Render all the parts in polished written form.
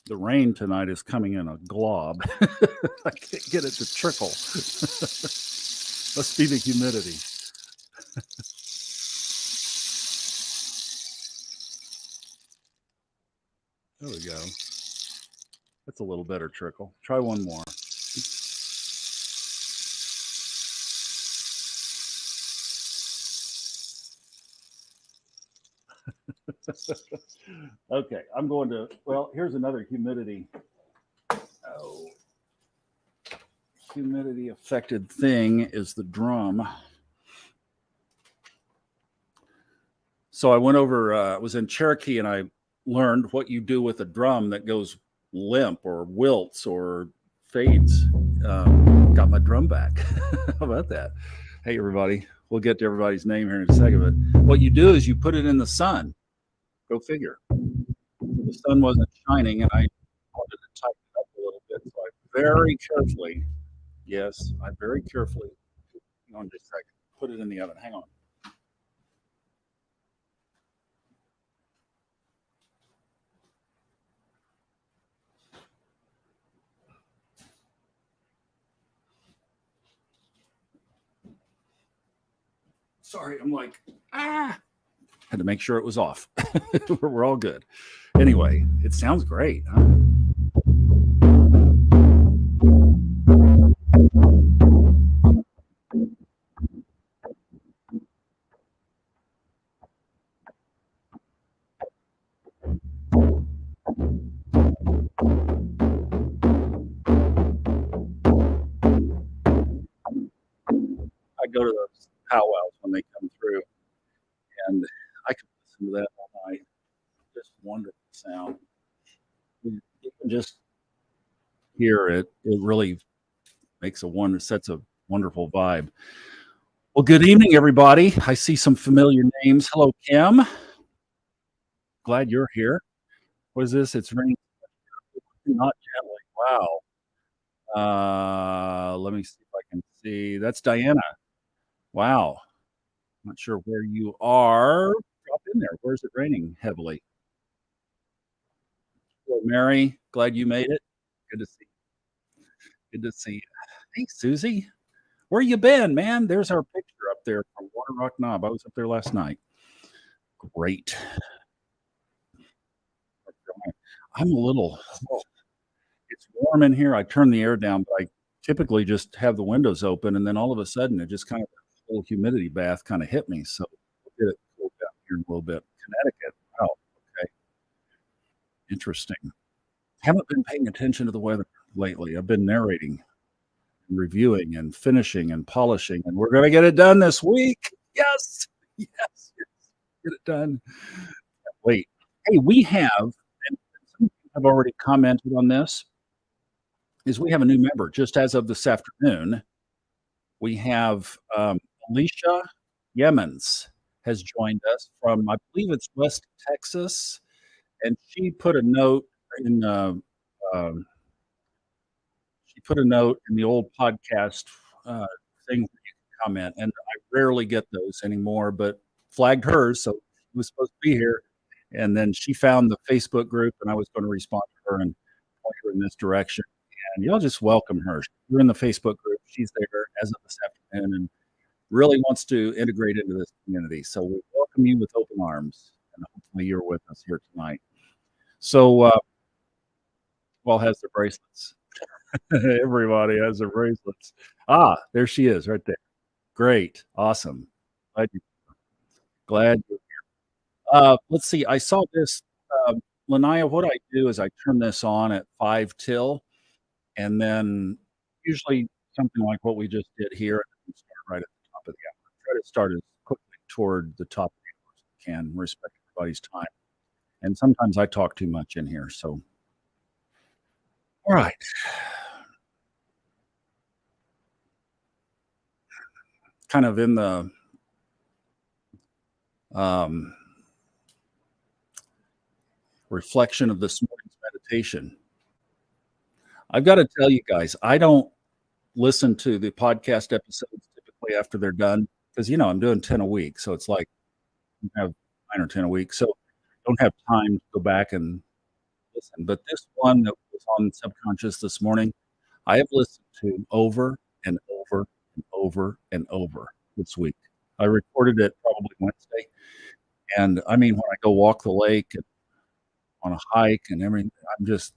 The rain tonight is coming in a glob. I can't get it to trickle. Must be the humidity. There we go. That's a little better trickle. Try one more. Okay, I'm going to, well, here's another humidity. Oh, humidity affected thing is the drum. So I went over, I was in Cherokee and I learned what you do with a drum that goes limp or wilts or fades. Got my drum back. How about that? Hey, everybody. We'll get to everybody's name here in a second. But what you do is you put it in the sun. Go figure. The sun wasn't shining, and I wanted to tighten it up a little bit. So I very carefully, yes, I very carefully, hang on just a second, put it in the oven. Hang on. Sorry, I'm like, had to make sure it was off. We're all good. Anyway, it sounds great. Huh? I go to those powwows when they come through, and I can listen to that all night. Just wonderful sound. You can just hear it. It really sets a wonderful vibe. Well, good evening, everybody. I see some familiar names. Hello, Kim. Glad you're here. What is this? It's raining not gently. Wow. Let me see if I can see. That's Diana. Wow. Not sure where you are. Drop in there. Where's it raining heavily? Hello, Mary. Glad you made it. Good to see you. Good to see you. Hey, Susie. Where you been, man? There's our picture up there from Water Rock Knob. I was up there last night. Great. I'm a little, it's warm in here. I turn the air down, but I typically just have the windows open, and then all of a sudden it just kind of, a little humidity bath kind of hit me. So we'll get it cooled down here in a little bit. Connecticut. Wow. Okay. Interesting. Haven't been paying attention to the weather lately. I've been narrating and reviewing and finishing and polishing, and we're going to get it done this week. Yes. Yes. Yes. Get it done. Wait. Hey, we have, and some people have already commented on this, is we have a new member just as of this afternoon. We have Alicia Yemens has joined us from, I believe it's West Texas, and she put a note in the old podcast thing where you can comment, and I rarely get those anymore, but flagged hers, so she was supposed to be here. And then she found the Facebook group, and I was going to respond to her and point her in this direction. And y'all just welcome her. We're in the Facebook group. She's there as of this afternoon and really wants to integrate into this community. So we welcome you with open arms, and hopefully you're with us here tonight. So, well, has their bracelets. Everybody has their bracelets. There she is right there. Great. Awesome. Glad you're here. Let's see. I saw this. Lanaya, what I do is I turn this on at 5 till, and then usually something like what we just did here, and start right at the top of the hour. Try to start as quickly toward the top of the hour as we can, respect everybody's time. And sometimes I talk too much in here, so. All right. Kind of in the reflection of this morning's meditation. I've got to tell you guys, I don't listen to the podcast episodes typically after they're done because, I'm doing 10 a week. So it's like I have 9 or 10 a week. So I don't have time to go back and listen, but this one that was on subconscious this morning, I have listened to over and over and over and over this week. I recorded it probably Wednesday, and I mean, when I go walk the lake and on a hike and everything, I'm just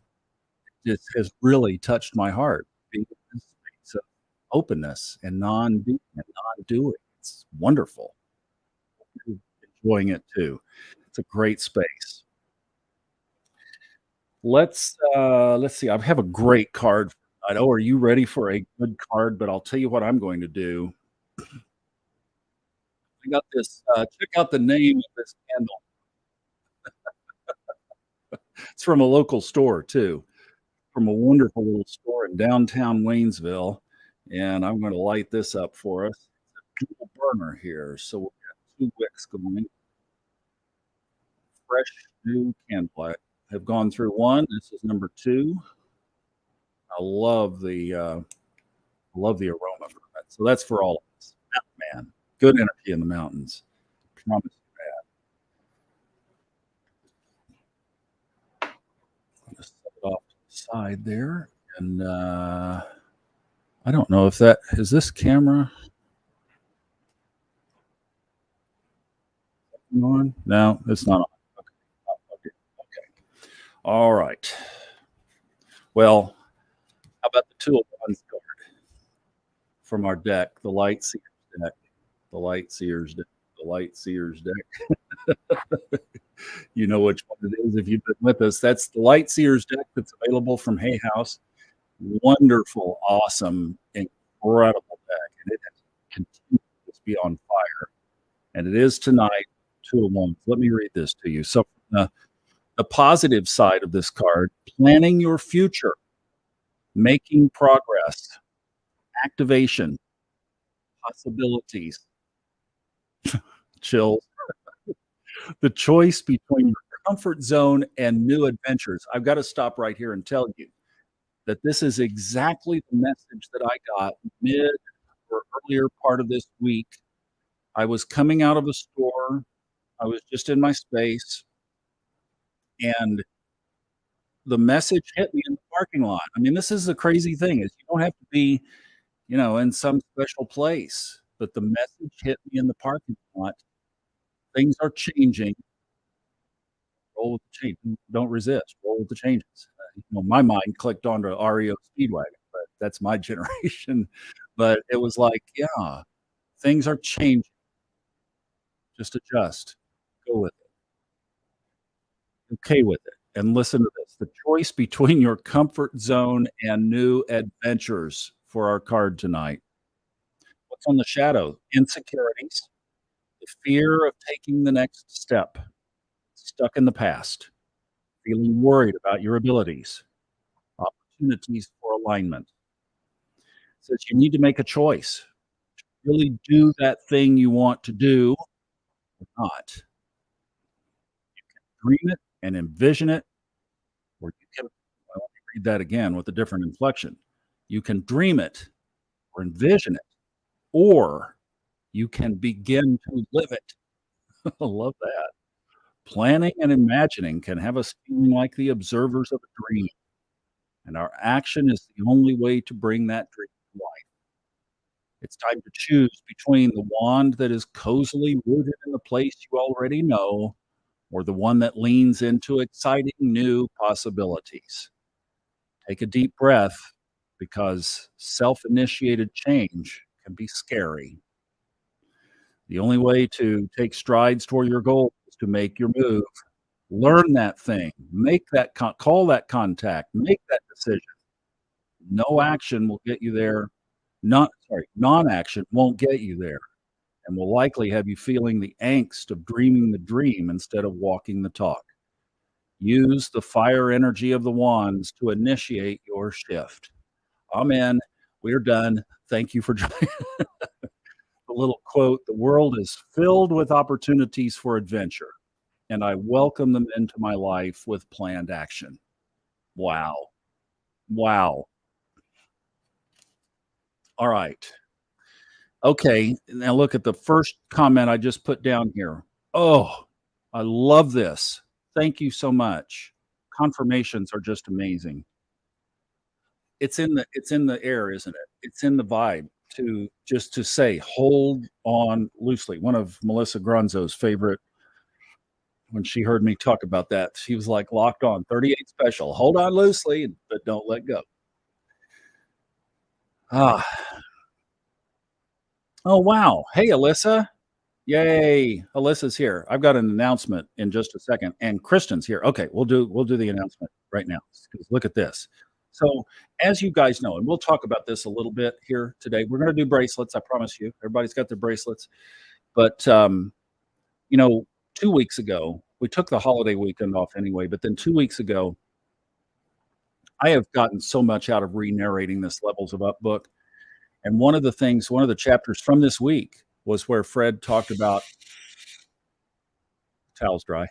it has really touched my heart being in this space of openness and non-being and non-doing. It's wonderful. You're enjoying it too. It's a great space. Let's see. I have a great card for tonight. Oh, are you ready for a good card? But I'll tell you what I'm going to do. I got this, check out the name of this candle. It's from a local store too, from a wonderful little store in downtown Waynesville, and I'm gonna light this up for us. It's a dual burner here, so we've got 2 wicks going, fresh new candle. I have gone through 1, this is number 2. I love the aroma from it. So that's for all of us. Mountain man, good energy in the mountains. Promise you that. I'm gonna set it off to the side there, and, I don't know if that is this camera on? No, it's not on. Okay. Okay. Okay. All right. Well, how about the Two of Wands card from our deck, the Light Seers deck, the Light Seers deck, the Light Seers deck. You know which one it is if you've been with us. That's the Light Seers deck that's available from Hay House. Wonderful, awesome, incredible deck, and it has continued to be on fire. And it is tonight, 2 of Wands. Let me read this to you. So, the positive side of this card, planning your future, making progress, activation, possibilities, chills, the choice between your comfort zone and new adventures. I've got to stop right here and tell you that this is exactly the message that I got mid or earlier part of this week. I was coming out of a store. I was just in my space, and the message hit me in the parking lot. I mean, this is the crazy thing is you don't have to be, in some special place, but the message hit me in the parking lot. Things are changing. Roll with the change. Don't resist. Roll with the changes. My mind clicked onto REO Speedwagon, but that's my generation. But it was like, yeah, things are changing. Just adjust. Go with it. Okay with it. And listen to this. The choice between your comfort zone and new adventures for our card tonight. What's on the shadow? Insecurities, the fear of taking the next step, stuck in the past, feeling worried about your abilities, opportunities for alignment. Says you need to make a choice. Really do that thing you want to do or not. Dream it and envision it, or you can, well, let me read that again with a different inflection. You can dream it or envision it, or you can begin to live it. I love that. Planning and imagining can have us feeling like the observers of a dream, and our action is the only way to bring that dream to life. It's time to choose between the wand that is cozily rooted in the place you already know, or the one that leans into exciting new possibilities. Take a deep breath because self initiated change can be scary. The only way to take strides toward your goal is to make your move. Learn that thing, make that call that contact, make that decision. No action will get you there. Non-action won't get you there and will likely have you feeling the angst of dreaming the dream instead of walking the talk. Use the fire energy of the wands to initiate your shift. Amen. We're done. Thank you for joining. The little quote, the world is filled with opportunities for adventure, and I welcome them into my life with planned action. Wow. Wow. All right. Okay. Now look at the first comment I just put down here. Oh, I love this. Thank you so much. confirmations are just amazing. It's in the air, isn't it? It's in the vibe to just to say, "Hold on loosely." One of Melissa Granzo's favorite when she heard me talk about that, she was like, "Locked on, 38 special. Hold on loosely, but don't let go." Ah, oh, wow. Hey, Alyssa. Yay, Alyssa's here. I've got an announcement in just a second, and Kristen's here. Okay, we'll do the announcement right now, 'cause look at this. So, as you guys know, and we'll talk about this a little bit here today, we're gonna do bracelets, I promise you. Everybody's got their bracelets, but, you know, 2 weeks ago, we took the holiday weekend off anyway, but then 2 weeks ago, I have gotten so much out of re-narrating this Levels of Up book, and one of the chapters from this week was where Fred talked about towels dry.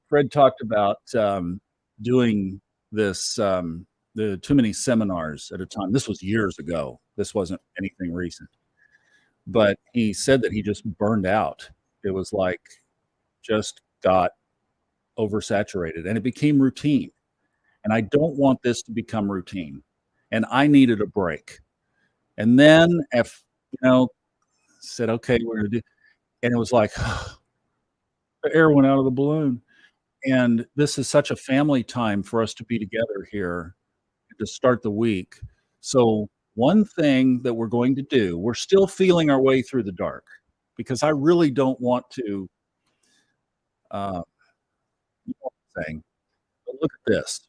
Fred talked about, doing this, the too many seminars at a time. This was years ago. This wasn't anything recent, but he said that he just burned out. It was like, just got oversaturated, and it became routine, and I don't want this to become routine, and I needed a break, and then if you know, said, "Okay, we're gonna do," and it was like, the air went out of the balloon. And this is such a family time for us to be together here to start the week. So, one thing that we're going to do, we're still feeling our way through the dark because I really don't want to, uh, you know what I'm saying, but look at this.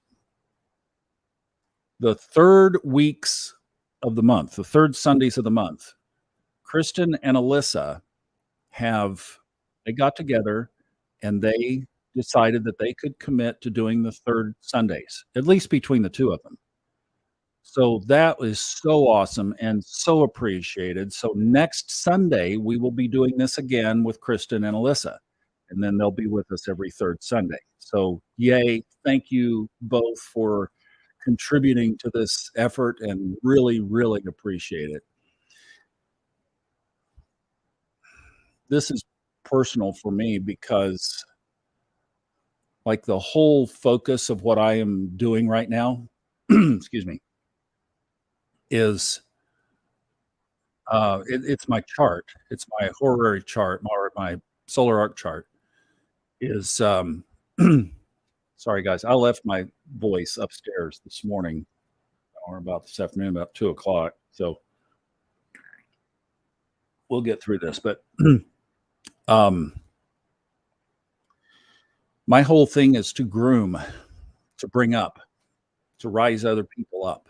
The 3rd weeks of the month, the 3rd Sundays of the month, Kristen and Alyssa have they got together and they decided that they could commit to doing the 3rd Sundays, at least between the 2 of them. So that was so awesome and so appreciated. So next Sunday, we will be doing this again with Kristen and Alyssa, and then they'll be with us every 3rd Sunday. So yay, thank you both for contributing to this effort and really, really appreciate it. This is personal for me because, like, the whole focus of what I am doing right now, excuse me, is it's my chart. It's my horary chart, or my solar arc chart is, sorry, guys. I left my voice upstairs this morning or about this afternoon, about 2 o'clock. So we'll get through this. But um, my whole thing is to groom, to bring up, to rise other people up.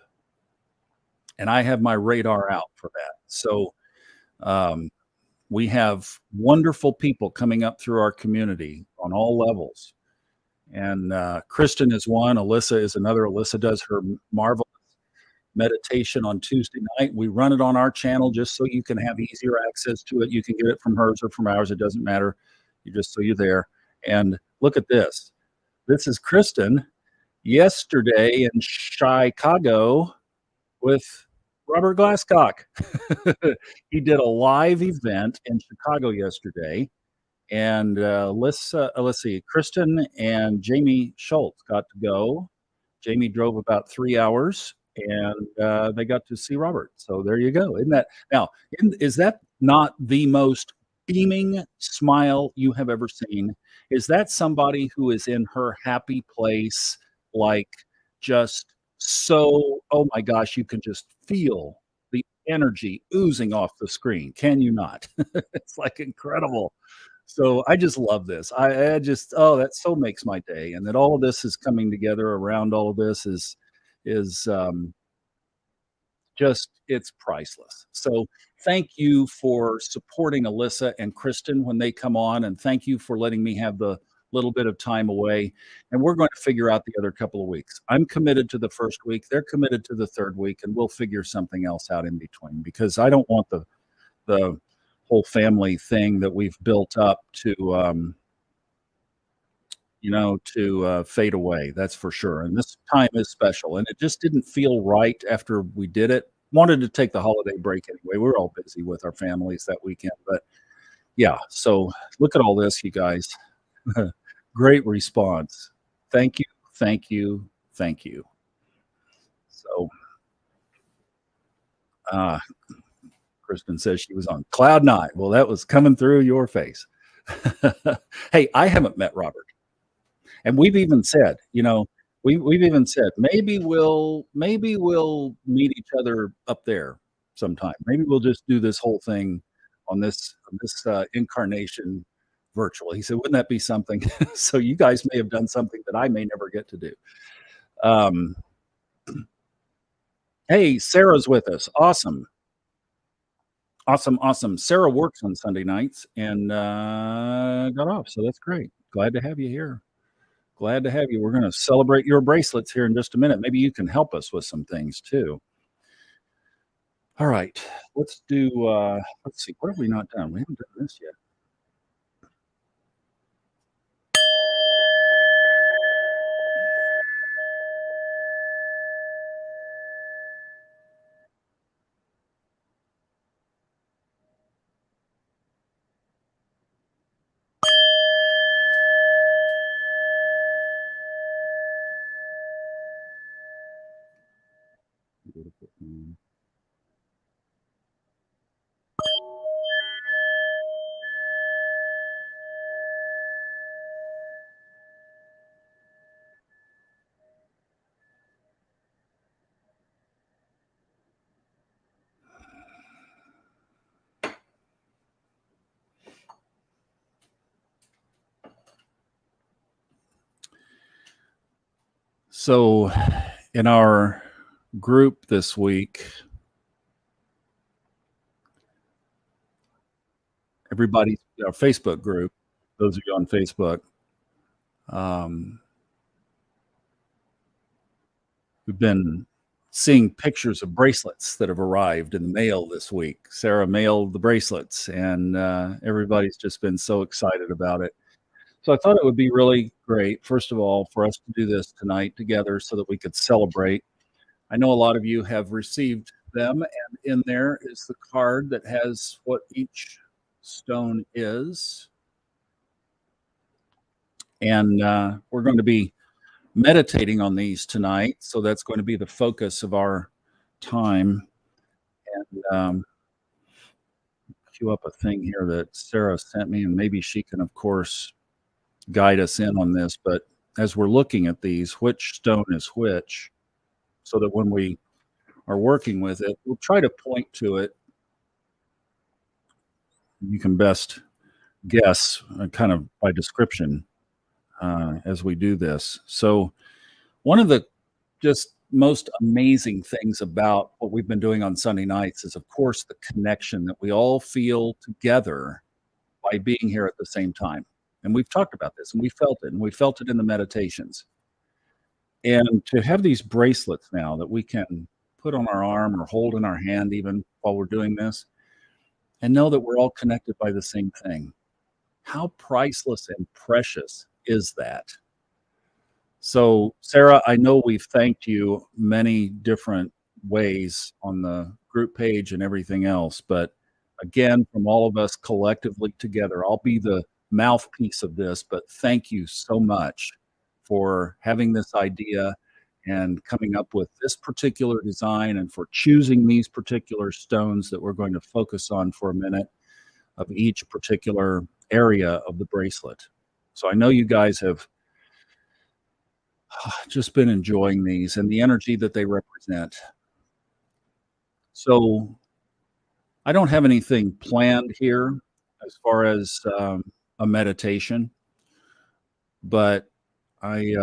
And I have my radar out for that. So um, we have wonderful people coming up through our community on all levels. And Kristen is one, Alyssa is another. Alyssa does her marvelous meditation on Tuesday night. We run it on our channel just so you can have easier access to it. You can get it from hers or from ours. It doesn't matter. You just so you're there. And look at this. This is Kristen yesterday in Chicago with Robert Glasscock. He did a live event in Chicago yesterday, and let's see, Kristen and Jamie Schultz got to go. Jamie drove about 3 hours, and they got to see Robert. So there you go. Isn't that now? Is that not the most beaming smile you have ever seen? Is that somebody who is in her happy place, like just so? Oh my gosh, you can just feel the energy oozing off the screen. Can you not? It's like incredible. So I just love this. I just that so makes my day, and that all of this is coming together around all of this is just it's priceless. So thank you for supporting Alyssa and Kristen when they come on, and thank you for letting me have the little bit of time away. And we're going to figure out the other couple of weeks. I'm committed to the first week. They're committed to the third week, and we'll figure something else out in between because I don't want the whole family thing that we've built up to fade away. That's for sure. And this time is special, and it just didn't feel right after we did it. Wanted to take the holiday break anyway. We were all busy with our families that weekend, but yeah. So look at all this, you guys. Great response. Thank you, thank you, thank you. So, uh, Kristen says she was on cloud 9. Well, that was coming through your face. Hey, I haven't met Robert, and we've even said, we've even said, maybe we'll meet each other up there sometime. Maybe we'll just do this whole thing on this incarnation virtually. He said, "Wouldn't that be something?" So you guys may have done something that I may never get to do. Um, hey, Sarah's with us. Awesome. Awesome, awesome. Sarah works on Sunday nights and, got off, so that's great. Glad to have you here. Glad to have you. We're gonna celebrate your bracelets here in just a minute. Maybe you can help us with some things too. All right, let's see, what have we not done? We haven't done this yet. Beautiful. So, in our group this week, everybody our Facebook group, those of you on Facebook, um, we've been seeing pictures of bracelets that have arrived in the mail this week. Sarah mailed the bracelets, and everybody's just been so excited about it. So I thought it would be really great, first of all, for us to do this tonight together so that we could celebrate. I know a lot of you have received them, and in there is the card that has what each stone is. And we're going to be meditating on these tonight. So that's going to be the focus of our time. And queue up a thing here that Sarah sent me, and maybe she can, of course, guide us in on this. But as we're looking at these, which stone is which, so that when we are working with it, we'll try to point to it. You can best guess kind of by description as we do this. So, one of the just most amazing things about what we've been doing on Sunday nights is, of course, the connection that we all feel together by being here at the same time. And we've talked about this and we felt it, and we felt it in the meditations. And to have these bracelets now that we can put on our arm or hold in our hand, even while we're doing this, and know that we're all connected by the same thing. How priceless and precious is that? So, Sarah, I know we've thanked you many different ways on the group page and everything else, but again, from all of us collectively together, I'll be the mouthpiece of this, but thank you so much for having this idea and coming up with this particular design and for choosing these particular stones that we're going to focus on for a minute of each particular area of the bracelet. So I know you guys have just been enjoying these and the energy that they represent. So I don't have anything planned here as far as a meditation, but I,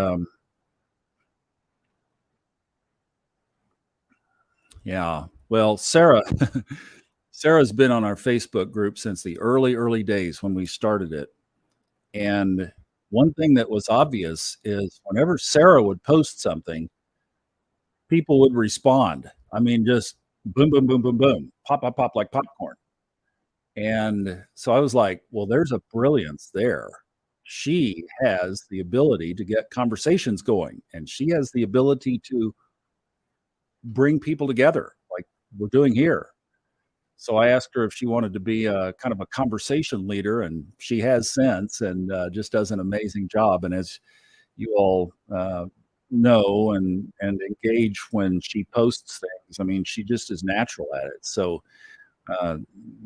yeah. Well, Sarah's been on our Facebook group since the early, early days when we started it. And one thing that was obvious is whenever Sarah would post something, people would respond. I mean, just boom, boom, boom, boom, boom, pop, pop, pop like popcorn. And so I was like, well, there's a brilliance there. She has the ability to get conversations going, and she has the ability to bring people together like we're doing here. So I asked her if she wanted to be a kind of a conversation leader, and she has since, and just does an amazing job. And as you all, know and engage when she posts things. I mean, she just is natural at it. So, uh,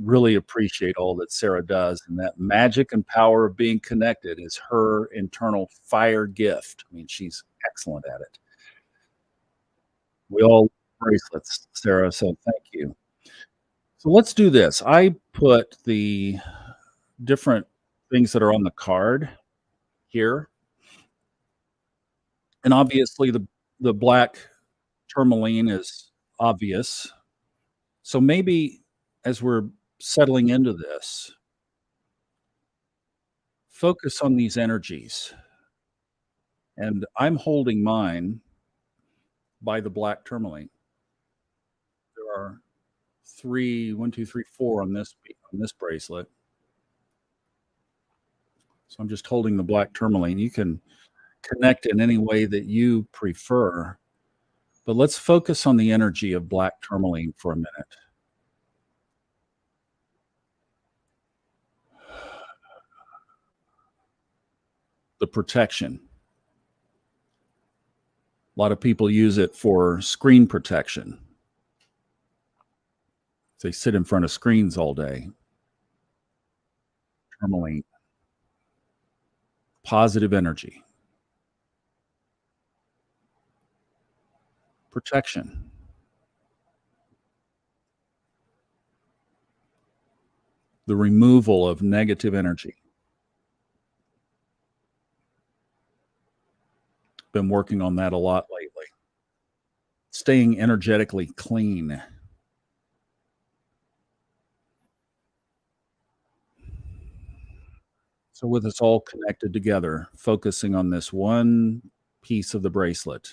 really appreciate all that Sarah does, and that magic and power of being connected is her internal fire gift. I mean, she's excellent at it. We all bracelets, Sarah, so thank you. So let's do this. I put the different things that are on the card here, and obviously the black tourmaline is obvious. So maybe as we're settling into this, focus on these energies. And I'm holding mine by the black tourmaline. There are 3, 1, 2, 3, 4 on this bracelet. So I'm just holding the black tourmaline. You can connect in any way that you prefer, but let's focus on the energy of black tourmaline for a minute. The protection. A lot of people use it for screen protection. They sit in front of screens all day. Tourmaline, positive energy, protection, the removal of negative energy. Been working on that a lot lately. Staying energetically clean. So, with us all connected together, focusing on this one piece of the bracelet,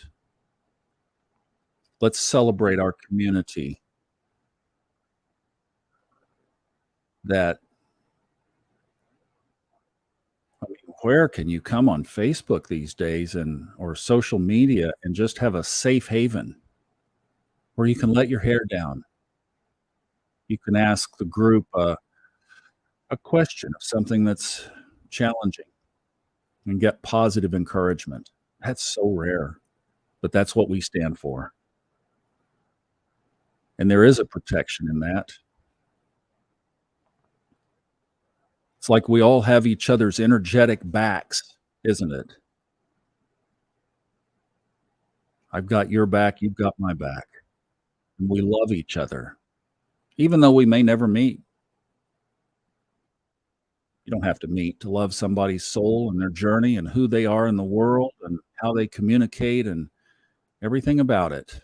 let's celebrate our community that I mean, where can you come on Facebook these days and or social media and just have a safe haven where you can let your hair down? You can ask the group a question of something that's challenging and get positive encouragement. That's so rare, but that's what we stand for. And there is a protection in that. It's like we all have each other's energetic backs, isn't it? I've got your back, you've got my back, and we love each other. Even though we may never meet, you don't have to meet to love somebody's soul and their journey and who they are in the world and how they communicate and everything about it,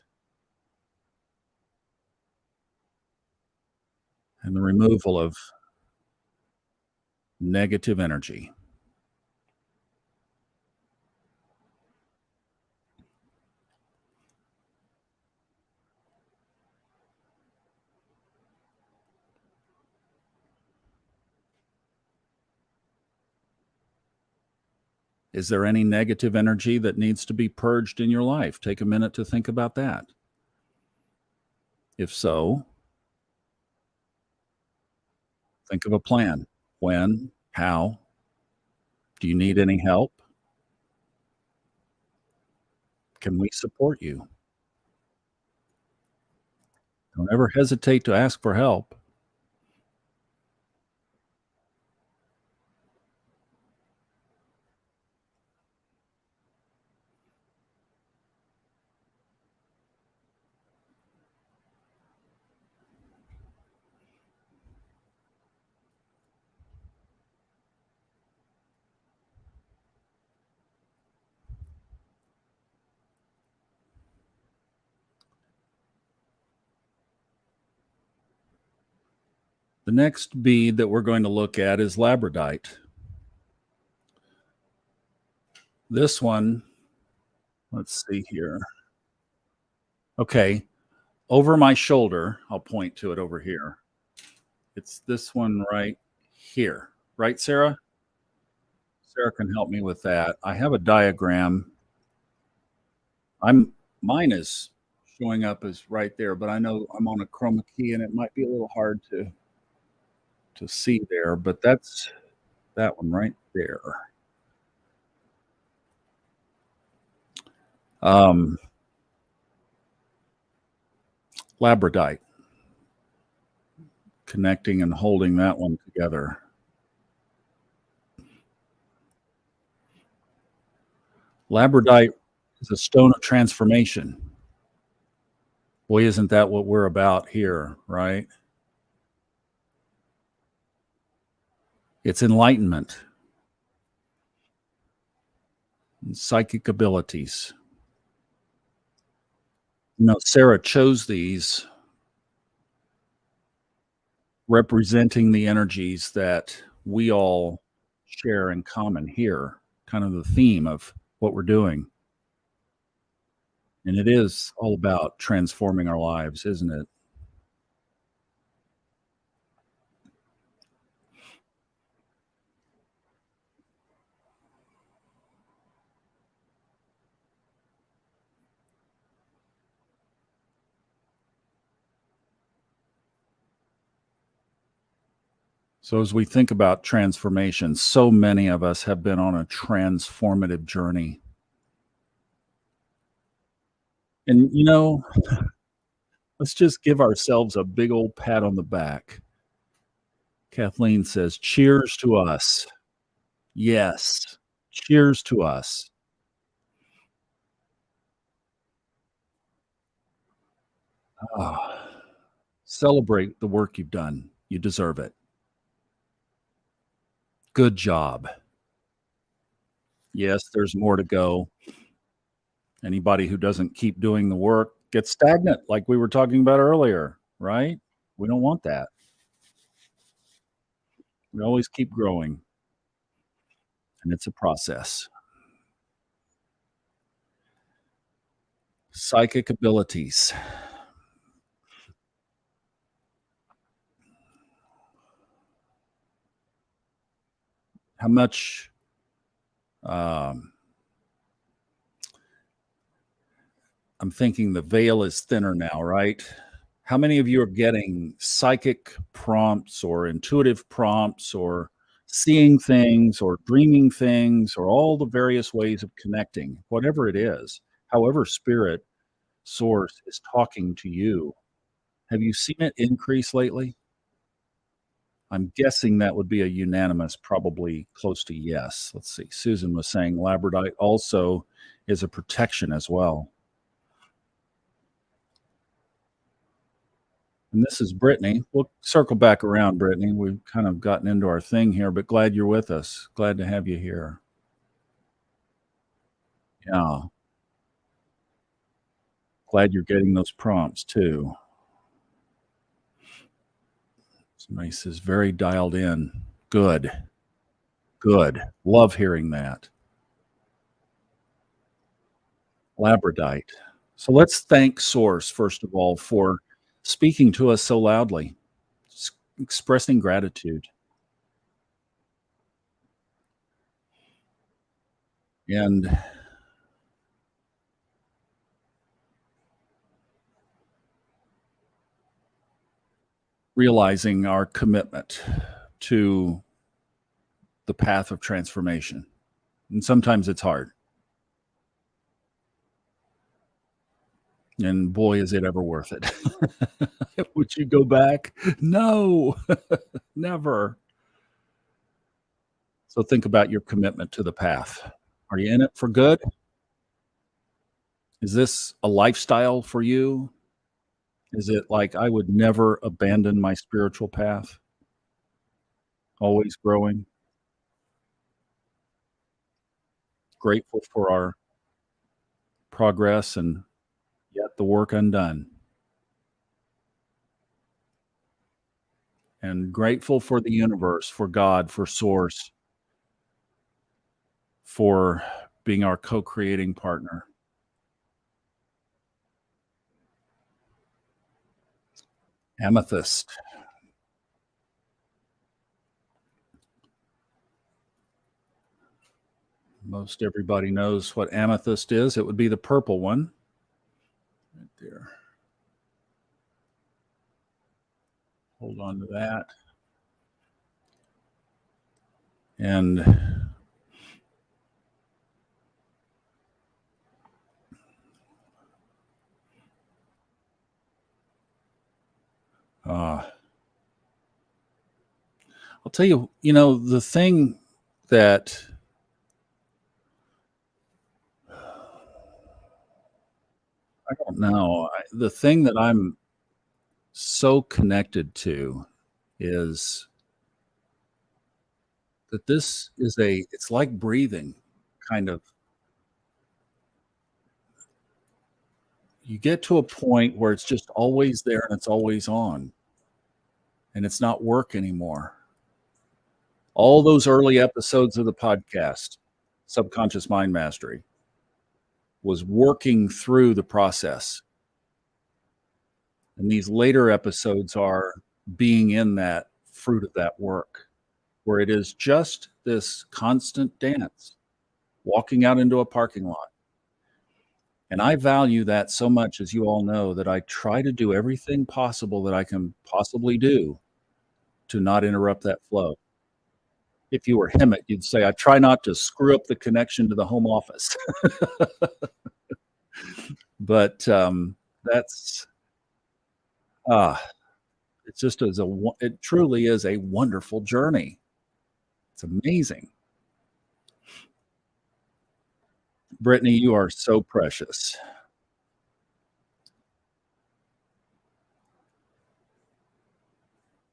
and the removal of negative energy. Is there any negative energy that needs to be purged in your life? Take a minute to think about that. If so, think of a plan. When? How? Do you need any help? Can we support you? Don't ever hesitate to ask for help. The next bead that we're going to look at is labradite. This one, let's see here. Okay, over my shoulder, I'll point to it over here. It's this one right here. Right, Sarah? Sarah can help me with that. I have a diagram. I'm Mine is showing up as right there, but I know I'm on a chroma key and it might be a little hard to see there, but that's that one right there. Um, labradite, connecting and holding that one together. Labradite is a stone of transformation. Boy, isn't that what we're about here, right? It's enlightenment and psychic abilities. Sarah chose these representing the energies that we all share in common here, kind of the theme of what we're doing. And it is all about transforming our lives, isn't it? So, as we think about transformation, so many of us have been on a transformative journey. And, let's just give ourselves a big old pat on the back. Kathleen says, cheers to us. Yes. Cheers to us. Ah, celebrate the work you've done. You deserve it. Good job. Yes, there's more to go. Anybody who doesn't keep doing the work gets stagnant, like we were talking about earlier, right? We don't want that. We always keep growing, and it's a process. Psychic abilities. How much um, I'm thinking the veil is thinner now, right? How many of you are getting psychic prompts or intuitive prompts or seeing things or dreaming things or all the various ways of connecting, whatever it is, however spirit source is talking to you? Have you seen it increase lately? I'm guessing that would be a unanimous, probably close to yes. Let's see. Susan was saying labradite also is a protection as well. And this is Brittany. We'll circle back around, Brittany. We've kind of gotten into our thing here, but glad you're with us. Glad to have you here. Yeah. Glad you're getting those prompts too. Somebody says very dialed in. Good. Good. Love hearing that. Labradite. So let's thank Source, first of all, for speaking to us so loudly, expressing gratitude, and realizing our commitment to the path of transformation. And sometimes it's hard. And boy, is it ever worth it. Would you go back? No, never. So think about your commitment to the path. Are you in it for good? Is this a lifestyle for you? Is it like I would never abandon my spiritual path? Always growing, grateful for our progress and yet the work undone, and grateful for the universe, for God, for Source, for being our co-creating partner. Amethyst. Most everybody knows what amethyst is. It would be the purple one right there. Hold on to that. And Uh, I'll tell you, the thing that I don't know, the thing that I'm so connected to is that this is it's like breathing, kind of. You get to a point where it's just always there and it's always on, and it's not work anymore. All those early episodes of the podcast, Subconscious Mind Mastery, was working through the process. And these later episodes are being in that fruit of that work, where it is just this constant dance, walking out into a parking lot. And I value that so much, as you all know, that I try to do everything possible that I can possibly do to not interrupt that flow. If you were him, you'd say, I try not to screw up the connection to the home office. But that's ah, it just is it truly is a wonderful journey. It's amazing. Brittany, you are so precious.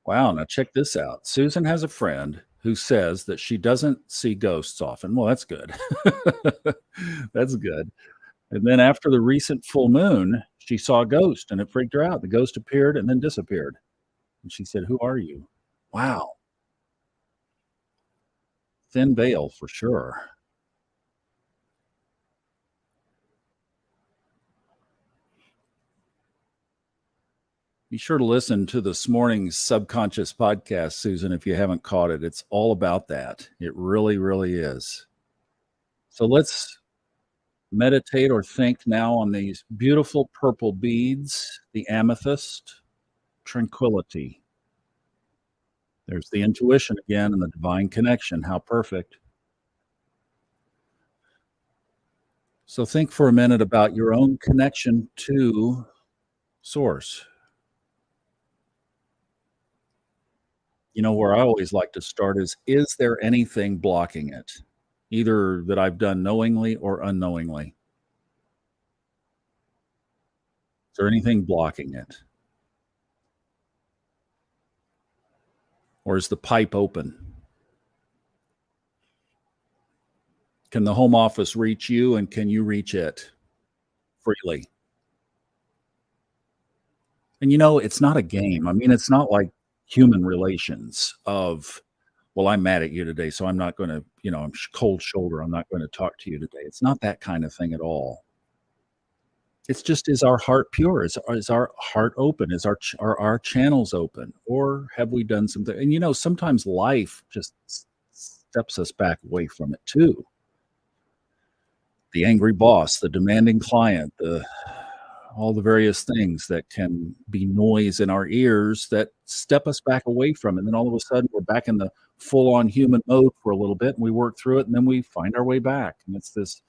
Wow, now check this out. Susan has a friend who says that she doesn't see ghosts often. Well, that's good. That's good. And then after the recent full moon, she saw a ghost and it freaked her out. The ghost appeared and then disappeared. And she said, "Who are you?" Wow, thin veil for sure. Be sure to listen to this morning's Subconscious podcast, Susan, if you haven't caught it. It's all about that. It really, really is. So let's meditate or think now on these beautiful purple beads, the amethyst, tranquility. There's the intuition again and the divine connection. How perfect. So think for a minute about your own connection to source. Where I always like to start is there anything blocking it? Either that I've done knowingly or unknowingly. Is there anything blocking it? Or is the pipe open? Can the home office reach you and can you reach it freely? And it's not a game. I mean, it's not like human relations of, well, I'm mad at you today, so I'm not going to, I'm cold shoulder. I'm not going to talk to you today. It's not that kind of thing at all. It's just, is our heart pure? Is our heart open? Are our channels open? Or have we done something? And sometimes life just steps us back away from it too. The angry boss, the demanding client, the all the various things that can be noise in our ears that step us back away from it. And then all of a sudden we're back in the full on human mode for a little bit and we work through it and then we find our way back. And it's this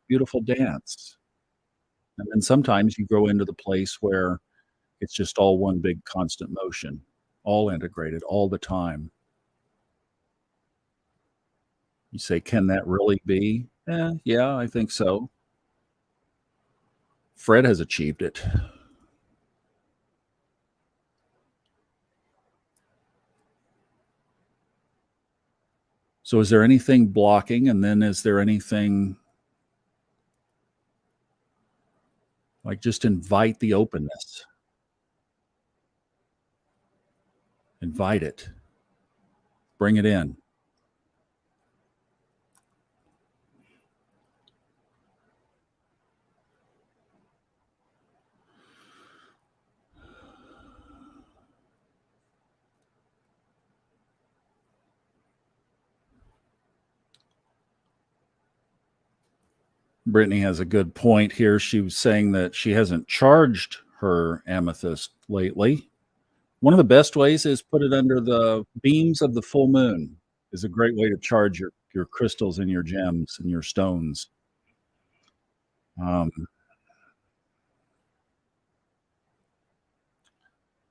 beautiful dance. And then sometimes you grow into the place where it's just all one big constant motion, all integrated all the time. You say, can that really be? Yeah, I think so. Fred has achieved it. So is there anything blocking? And then is there anything like, just invite the openness? Invite it. Bring it in. Brittany has a good point here. She was saying that she hasn't charged her amethyst lately. One of the best ways is put it under the beams of the full moon is a great way to charge your crystals and your gems and your stones. Um,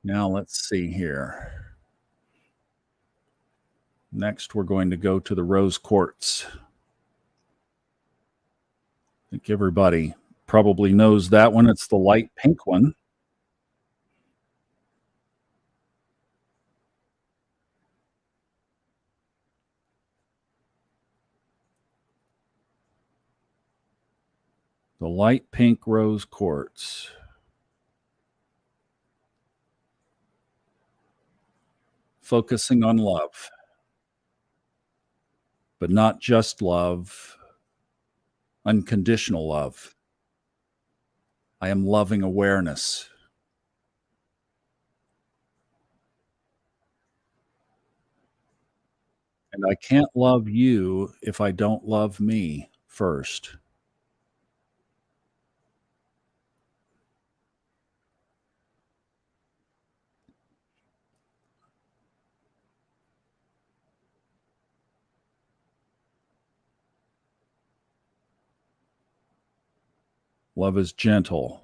Now let's see here. Next, we're going to go to the rose quartz. I think everybody probably knows that one. It's the light pink one. The light pink rose quartz. Focusing on love, but not just love, unconditional love. I am loving awareness. And I can't love you if I don't love me first. Love is gentle.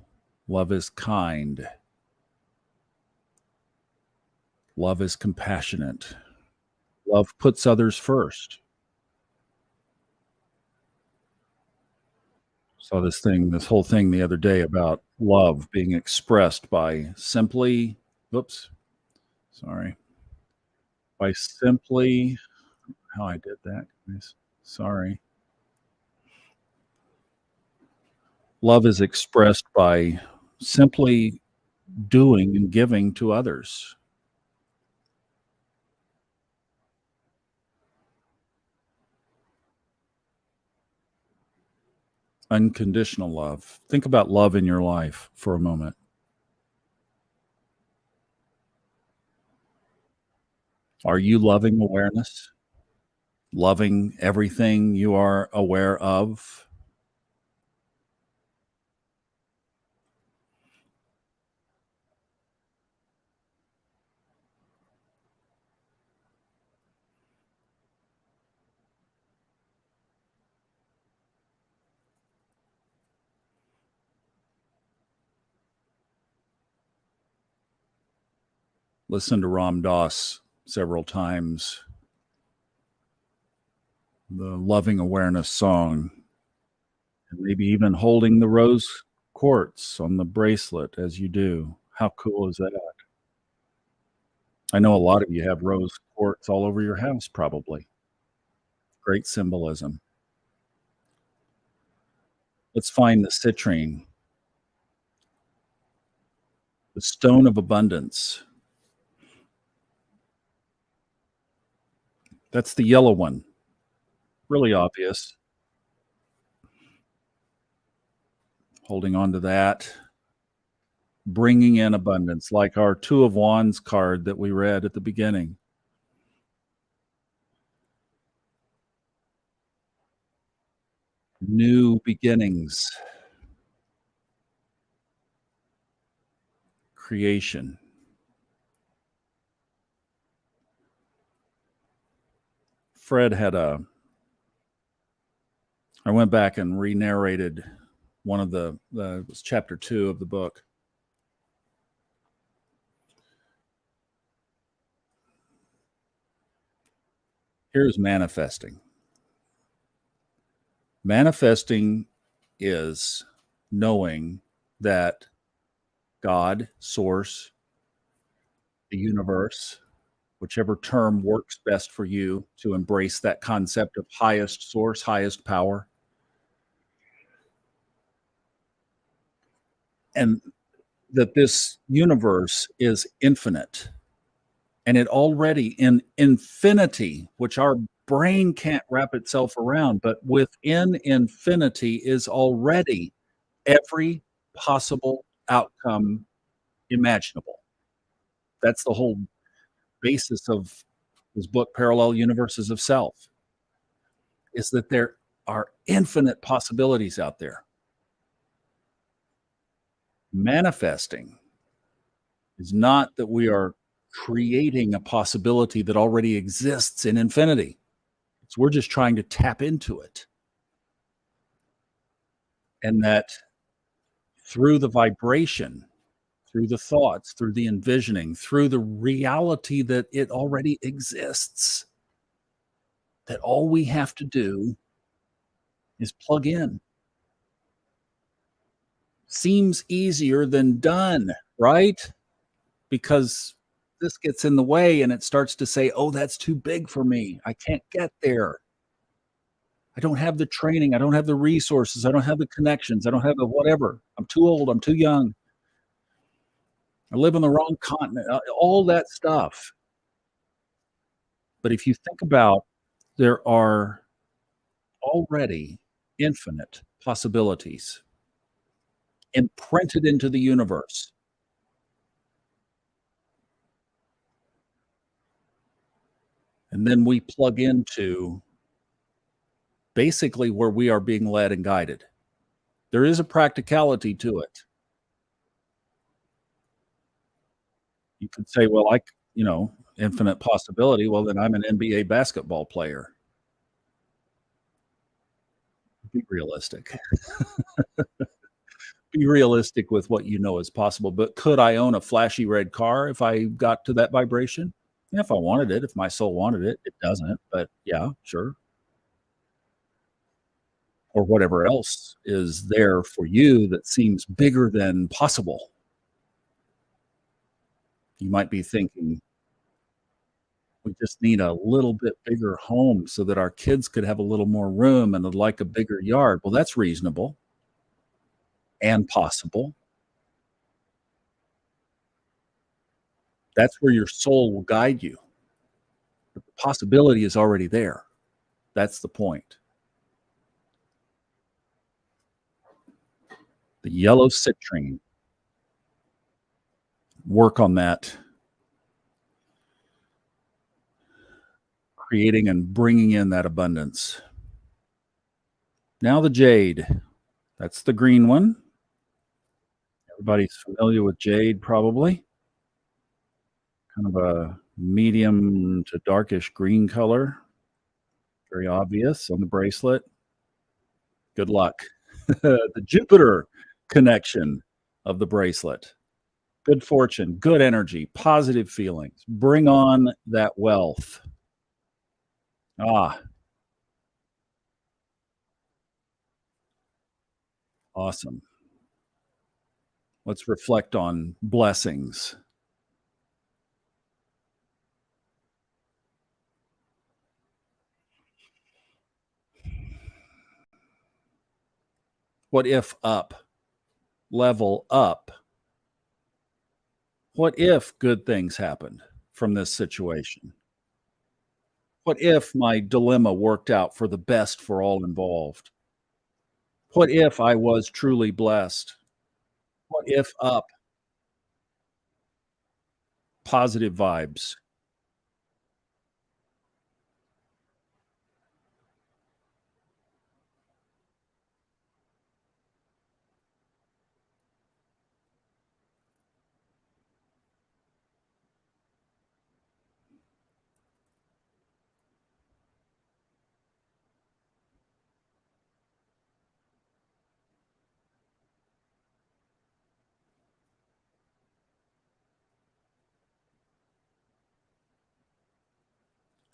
Love is kind. Love is compassionate. Love puts others first. Saw this whole thing the other day about love being expressed by simply, whoops, sorry, by simply, how I did that, guys. Sorry. Love is expressed by simply doing and giving to others. Unconditional love. Think about love in your life for a moment. Are you loving awareness? Loving everything you are aware of? Listen to Ram Dass several times, the loving awareness song, and maybe even holding the rose quartz on the bracelet as you do. How cool is that? I know a lot of you have rose quartz all over your house, probably. Great symbolism. Let's find the citrine, the stone of abundance. That's the yellow one. Really obvious. Holding on to that, bringing in abundance, like our Two of Wands card that we read at the beginning. New beginnings, creation. Fred had a, I went back and re narrated one of it was chapter 2 of the book. Here's manifesting. Manifesting is knowing that God, source, the universe, whichever term works best for you to embrace that concept of highest source, highest power, and that this universe is infinite and it already in infinity, which our brain can't wrap itself around, but within infinity is already every possible outcome imaginable. That's the whole basis of his book, Parallel Universes of Self, is that there are infinite possibilities out there. Manifesting is not that we are creating a possibility that already exists in infinity. It's we're just trying to tap into it. And that through the vibration, through the thoughts, through the envisioning, through the reality that it already exists, that all we have to do is plug in. Seems easier than done, right? Because this gets in the way and it starts to say, "Oh, that's too big for me. I can't get there. I don't have the training. I don't have the resources. I don't have the connections. I don't have the whatever. I'm too old. I'm too young. I live on the wrong continent." All that stuff. But if you think about, there are already infinite possibilities imprinted into the universe, and then we plug into basically where we are being led and guided. There is a practicality to it. You could say, "Well, infinite possibility. Well, then I'm an NBA basketball player." Be realistic. Be realistic with what you know is possible. But could I own a flashy red car if I got to that vibration? Yeah, if I wanted it, if my soul wanted it. It doesn't, but yeah, sure. Or whatever else is there for you that seems bigger than possible. You might be thinking, we just need a little bit bigger home so that our kids could have a little more room and would like a bigger yard. Well, that's reasonable and possible. That's where your soul will guide you. But the possibility is already there. That's the point. The yellow citrine, work on that, creating and bringing in that abundance. Now the jade. That's the green one. Everybody's familiar with jade, probably. Kind of a medium to darkish green color. Very obvious on the bracelet. Good luck. The Jupiter connection of the bracelet. Good fortune, good energy, positive feelings. Bring on that wealth. Ah, awesome. Let's reflect on blessings. What if up? Level up. What if good things happened from this situation? What if my dilemma worked out for the best for all involved? What if I was truly blessed? What if up? Positive vibes.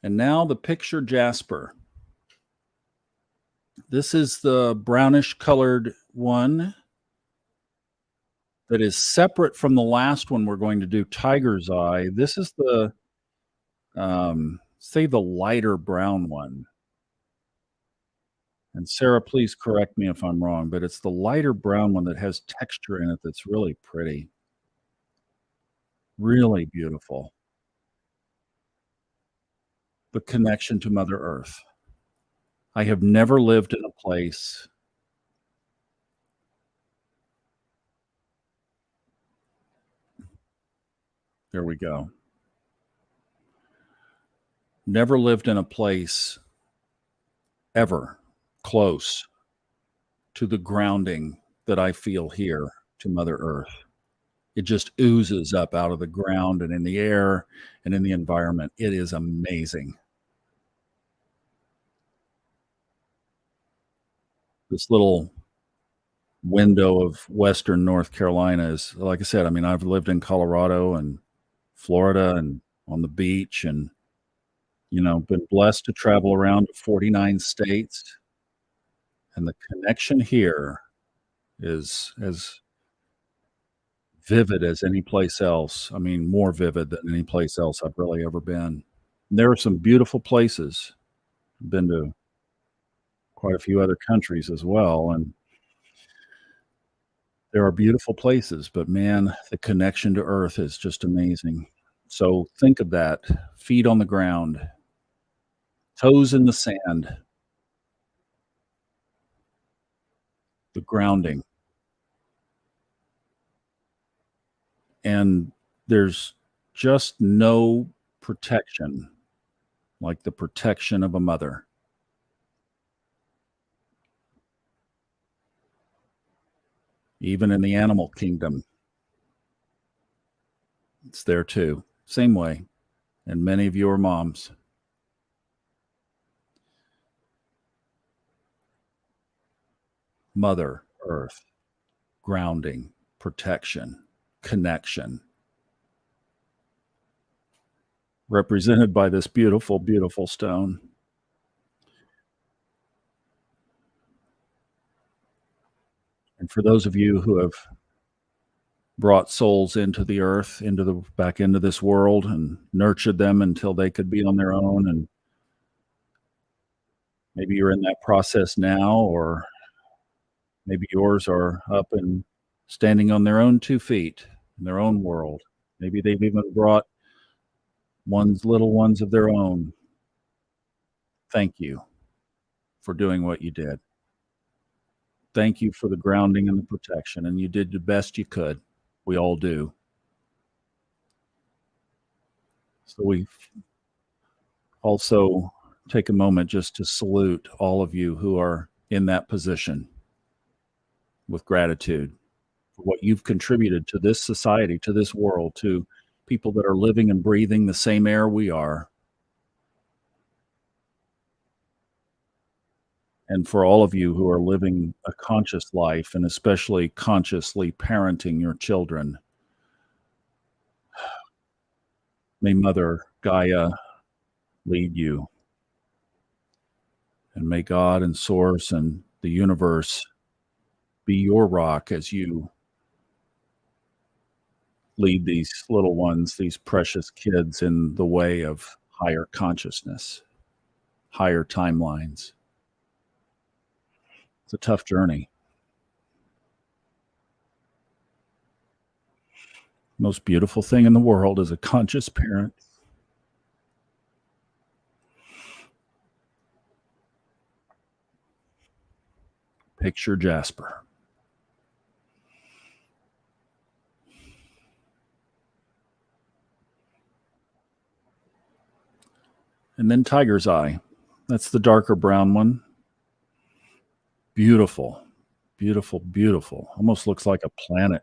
And now the picture jasper. This is the brownish colored one that is separate from the last one we're going to do, tiger's eye. This is the, say, the lighter brown one. And Sarah, please correct me if I'm wrong, but it's the lighter brown one that has texture in it that's really pretty, really beautiful. The connection to Mother Earth. I have never lived in a place. There we go. Never lived in a place ever close to the grounding that I feel here to Mother Earth. It just oozes up out of the ground and in the air and in the environment. It is amazing. This little window of Western North Carolina is like I said, I mean, I've lived in Colorado and Florida and on the beach and, been blessed to travel around to 49 states, and the connection here is as vivid as any place else. I mean, more vivid than any place else I've really ever been. There are some beautiful places. Been to quite a few other countries as well, and there are beautiful places, but man, the connection to earth is just amazing. So think of that, feet on the ground, toes in the sand, the grounding, and there's just no protection like the protection of a mother, even in the animal kingdom, it's there too. Same way, and many of you are moms. Mother Earth, grounding, protection, connection, represented by this beautiful, beautiful stone. And for those of you who have brought souls into the earth, into the back into this world and nurtured them until they could be on their own, and maybe you're in that process now, or maybe yours are up and standing on their own 2 feet in their own world. Maybe they've even brought little ones of their own. Thank you for doing what you did. Thank you for the grounding and the protection, and you did the best you could. We all do. So we also take a moment just to salute all of you who are in that position with gratitude for what you've contributed to this society, to this world, to people that are living and breathing the same air we are, and for all of you who are living a conscious life and especially consciously parenting your children. May Mother Gaia lead you, and may God and Source and the universe be your rock as you lead these little ones, these precious kids, in the way of higher consciousness, higher timelines. It's a tough journey. Most beautiful thing in the world is a conscious parent. Picture Jasper. And then Tiger's Eye. That's the darker brown one. Beautiful, beautiful, beautiful. Almost looks like a planet.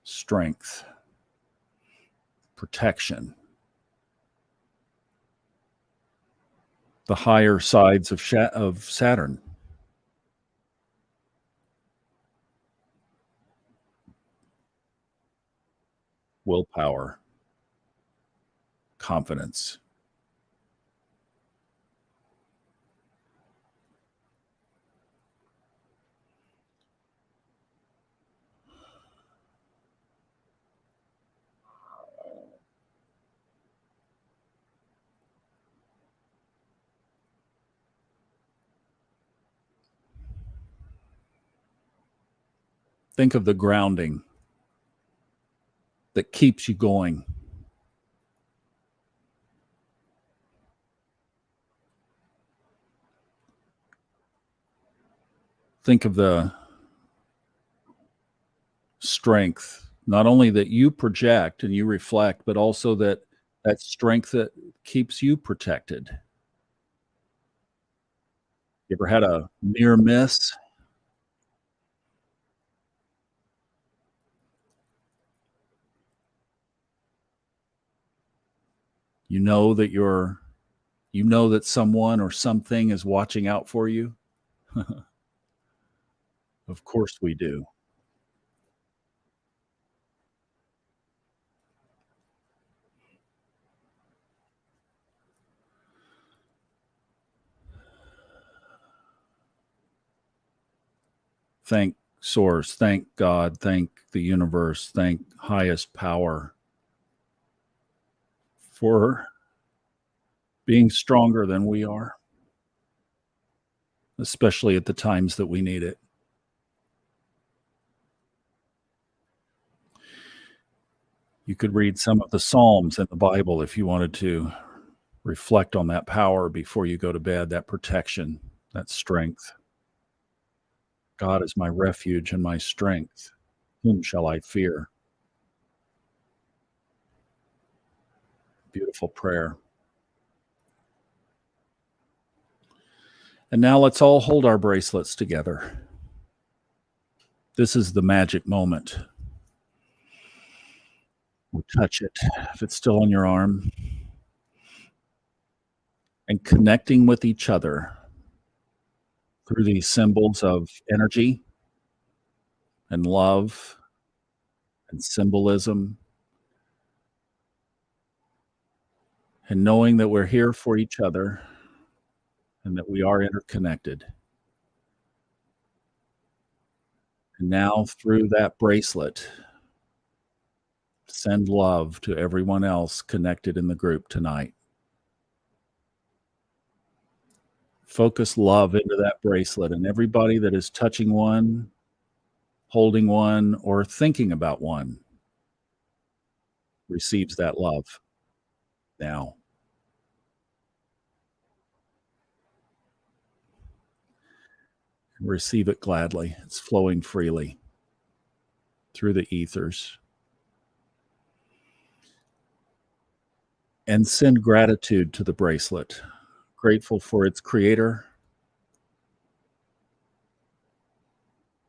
Strength, protection, the higher sides of Saturn. Willpower, confidence. Think of the grounding that keeps you going. Think of the strength, not only that you project and you reflect, but also that strength that keeps you protected. You ever had a near miss? You know that someone or something is watching out for you? Of course we do. Thank Source, thank God, thank the universe, thank highest power for being stronger than we are, especially at the times that we need it. You could read some of the Psalms in the Bible if you wanted to reflect on that power before you go to bed, that protection, that strength. God is my refuge and my strength. Whom shall I fear? Beautiful prayer. And now let's all hold our bracelets together. This is the magic moment. We'll touch it if it's still on your arm and connecting with each other through these symbols of energy and love and symbolism, and knowing that we're here for each other and that we are interconnected. And now, through that bracelet, send love to everyone else connected in the group tonight. Focus love into that bracelet, and everybody that is touching one, holding one, or thinking about one receives that love now. Receive it gladly. It's flowing freely through the ethers. And send gratitude to the bracelet. Grateful for its creator,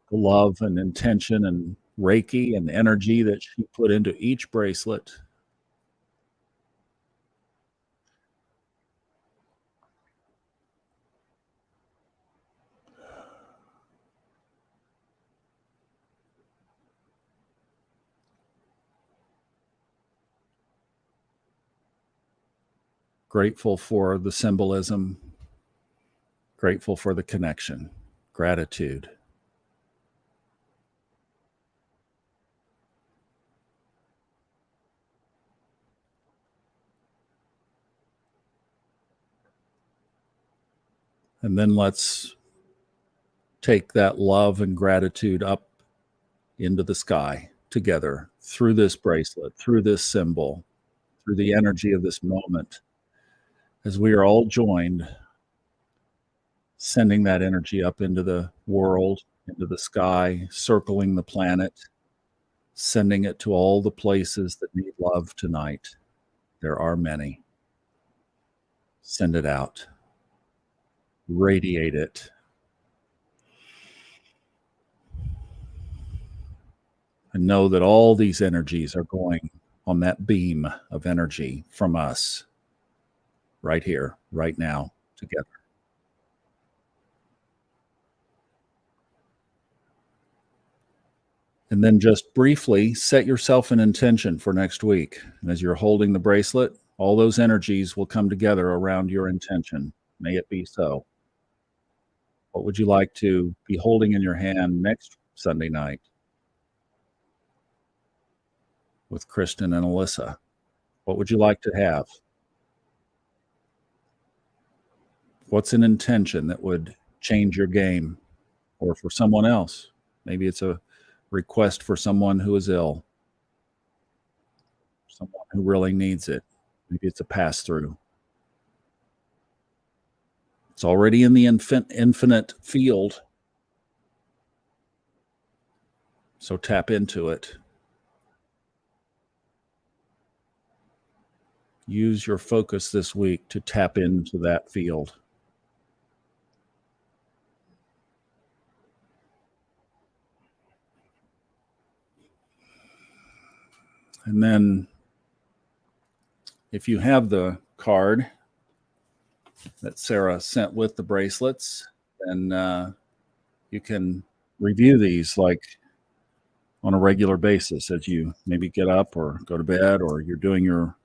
the love and intention and Reiki and energy that she put into each bracelet. Grateful for the symbolism, grateful for the connection, gratitude. And then let's take that love and gratitude up into the sky together through this bracelet, through this symbol, through the energy of this moment, as we are all joined, sending that energy up into the world, into the sky, circling the planet, sending it to all the places that need love tonight. There are many. Send it out, radiate it, and know that all these energies are going on that beam of energy from us right here, right now, together. And then just briefly set yourself an intention for next week. And as you're holding the bracelet, all those energies will come together around your intention. May it be so. What would you like to be holding in your hand next Sunday night with Kristen and Alyssa? What would you like to have? What's an intention that would change your game or for someone else? Maybe it's a request for someone who is ill, someone who really needs it. Maybe it's a pass through. It's already in the infinite field. So tap into it. Use your focus this week to tap into that field. And then if you have the card that Sarah sent with the bracelets, then you can review these like on a regular basis as you maybe get up or go to bed or you're doing your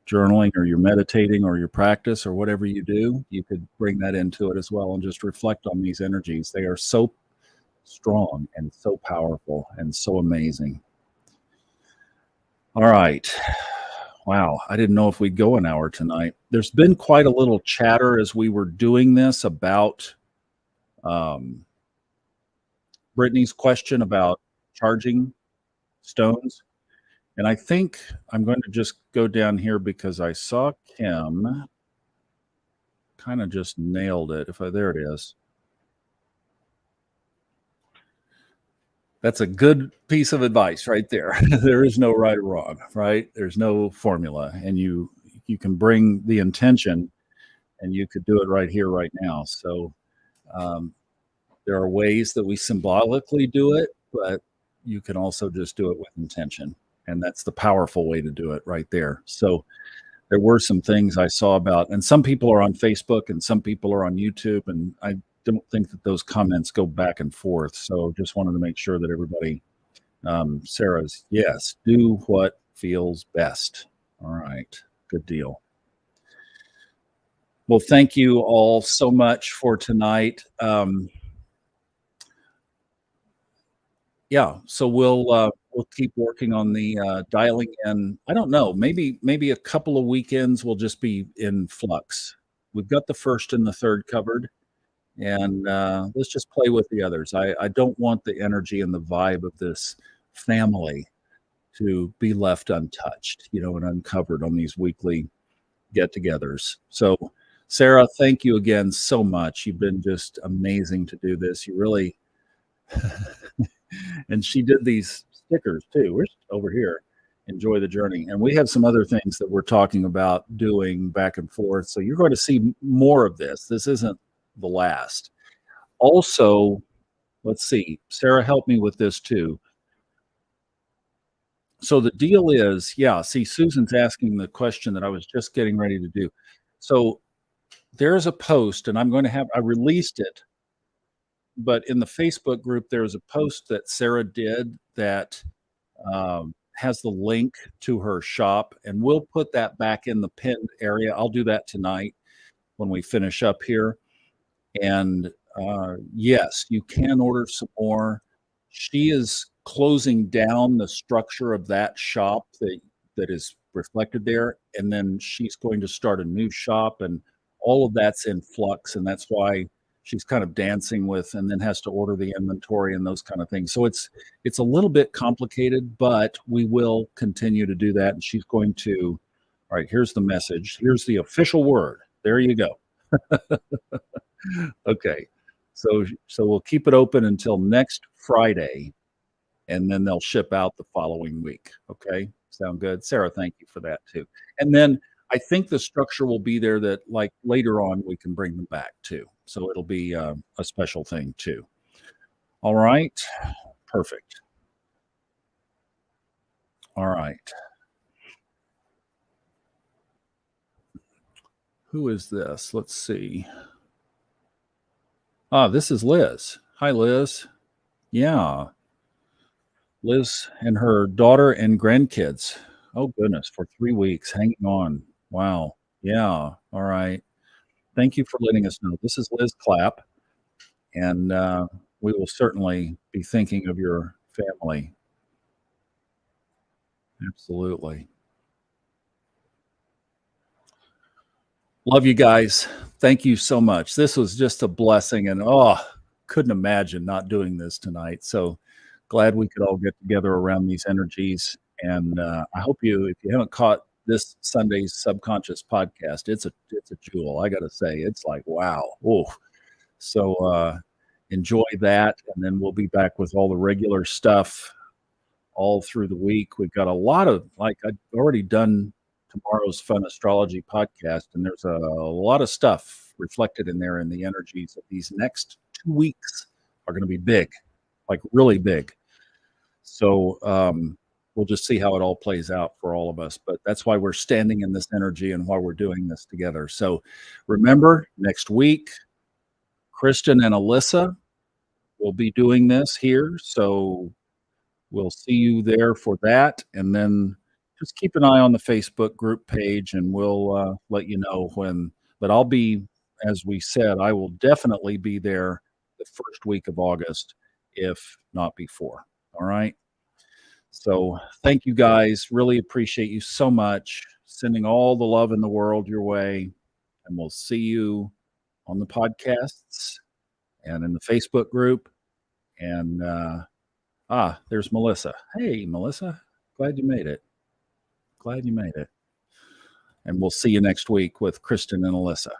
journaling or you're meditating or your practice or whatever you do. You could bring that into it as well and just reflect on these energies. They are so strong and so powerful and so amazing. All right. Wow. I didn't know if we'd go an hour tonight. There's been quite a little chatter as we were doing this about um, Brittany's question about charging stones. And I think I'm going to just go down here because I saw Kim kind of just nailed it. There it is. That's a good piece of advice right there. There is no right or wrong, right? There's no formula, and you can bring the intention, and you could do it right here, right now. So um, there are ways that we symbolically do it, but you can also just do it with intention, and that's the powerful way to do it right there. So there were some things I saw about, and some people are on Facebook and some people are on YouTube, and I don't think that those comments go back and forth. So just wanted to make sure that everybody, Sarah's, yes, do what feels best. All right, good deal. Well, thank you all so much for tonight. Yeah, so we'll keep working on the dialing in. I don't know, maybe a couple of weekends will just be in flux. We've got the first and the third covered, and let's just play with the others. I don't want the energy and the vibe of this family to be left untouched, and uncovered on these weekly get-togethers. So, Sarah, thank you again so much. You've been just amazing to do this. You really and she did these stickers too. We're over here. Enjoy the journey. And we have some other things that we're talking about doing back and forth. So you're going to see more of this. This isn't the last. Also, let's see. Sarah helped me with this too. So the deal is, yeah, see, Susan's asking the question that I was just getting ready to do. So there's a post, and I released it, but in the Facebook group, there's a post that Sarah did that has the link to her shop, and we'll put that back in the pinned area. I'll do that tonight when we finish up here. And yes, you can order some more. She is closing down the structure of that shop that is reflected there, and then she's going to start a new shop, and all of that's in flux, and that's why she's kind of dancing with, and then has to order the inventory and those kind of things. So it's a little bit complicated, but we will continue to do that. And she's going to, all right, here's the message. Here's the official word. There you go. Okay. So we'll keep it open until next Friday, and then they'll ship out the following week. Okay. Sound good? Sarah, thank you for that too. And then I think the structure will be there that like later on we can bring them back too. So it'll be a special thing too. All right. Perfect. All right. Who is this? Let's see. Ah, this is Liz. Hi, Liz. Yeah. Liz and her daughter and grandkids. Oh, goodness, for 3 weeks hanging on. Wow. Yeah. All right. Thank you for letting us know. This is Liz Clapp, and we will certainly be thinking of your family. Absolutely. Love you guys. Thank you so much. This was just a blessing, and couldn't imagine not doing this tonight. So glad we could all get together around these energies. And I hope if you haven't caught this Sunday's Subconscious podcast, it's a jewel. I got to say, it's like wow. Oh, so enjoy that, and then we'll be back with all the regular stuff all through the week. We've got a lot of I've already done tomorrow's Fun Astrology podcast, and there's a lot of stuff reflected in there, and the energies of these next 2 weeks are going to be big, like really big. So we'll just see how it all plays out for all of us. But that's why we're standing in this energy and why we're doing this together. So remember, next week, Kristen and Alyssa will be doing this here. So we'll see you there for that. And then just keep an eye on the Facebook group page and we'll let you know when. But I'll be, as we said, I will definitely be there the first week of August, if not before. All right. So thank you guys. Really appreciate you so much. Sending all the love in the world your way. And we'll see you on the podcasts and in the Facebook group. And there's Melissa. Hey, Melissa. Glad you made it. Glad you made it. And we'll see you next week with Kristen and Alyssa.